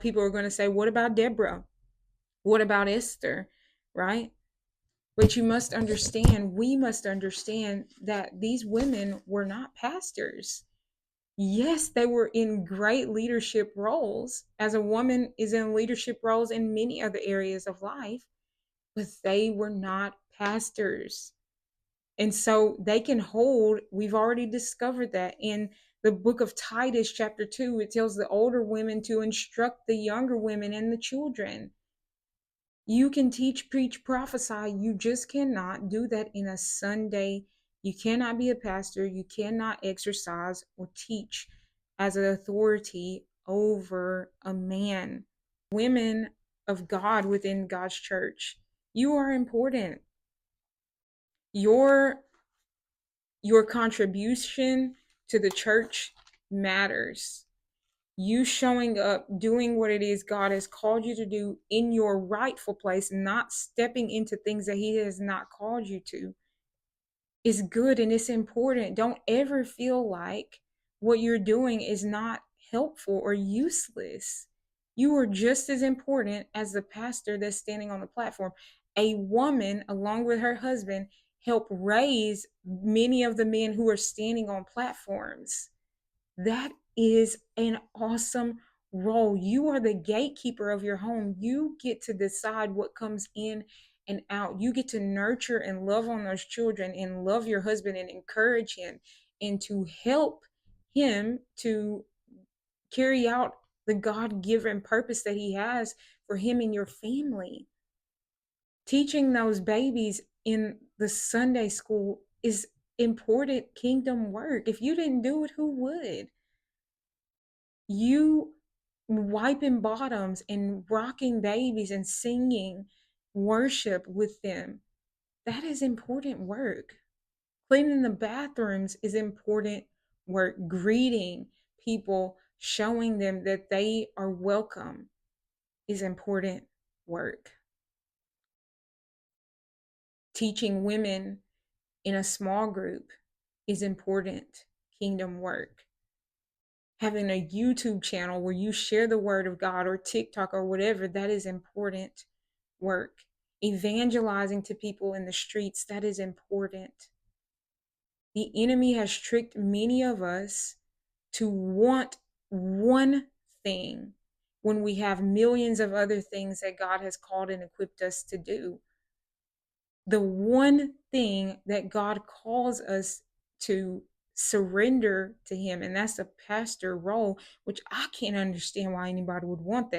People are going to say, what about Deborah? What about Esther? Right? But you must understand, we must understand that these women were not pastors. Yes, they were in great leadership roles, as a woman is in leadership roles in many other areas of life, but they were not pastors. And so they can hold, we've already discovered that in the book of Titus, chapter 2, it tells the older women to instruct the younger women and the children. You can teach, preach, prophesy. You just cannot do that in a Sunday. You cannot be a pastor. You cannot exercise or teach as an authority over a man. Women of God within God's church, you are important. Your contribution to the church matters. You showing up, doing what it is God has called you to do in your rightful place, not stepping into things that He has not called you to, is good and it's important. Don't ever feel like what you're doing is not helpful or useless. You are just as important as the pastor that's standing on the platform. A woman, along with her husband, help raise many of the men who are standing on platforms. That is an awesome role. You are the gatekeeper of your home. You get to decide what comes in and out. You get to nurture and love on those children and love your husband and encourage him and to help him to carry out the God-given purpose that he has for him and your family. Teaching those babies in the Sunday school is important kingdom work. If you didn't do it, who would? You wiping bottoms and rocking babies and singing worship with them, that is important work. Cleaning the bathrooms is important work. Greeting people, showing them that they are welcome, is important work. Teaching women in a small group is important kingdom work. Having a YouTube channel where you share the word of God, or TikTok or whatever, that is important work. Evangelizing to people in the streets, that is important. The enemy has tricked many of us to want one thing when we have millions of other things that God has called and equipped us to do. The one thing that God calls us to surrender to Him, and that's a pastor role, which I can't understand why anybody would want that.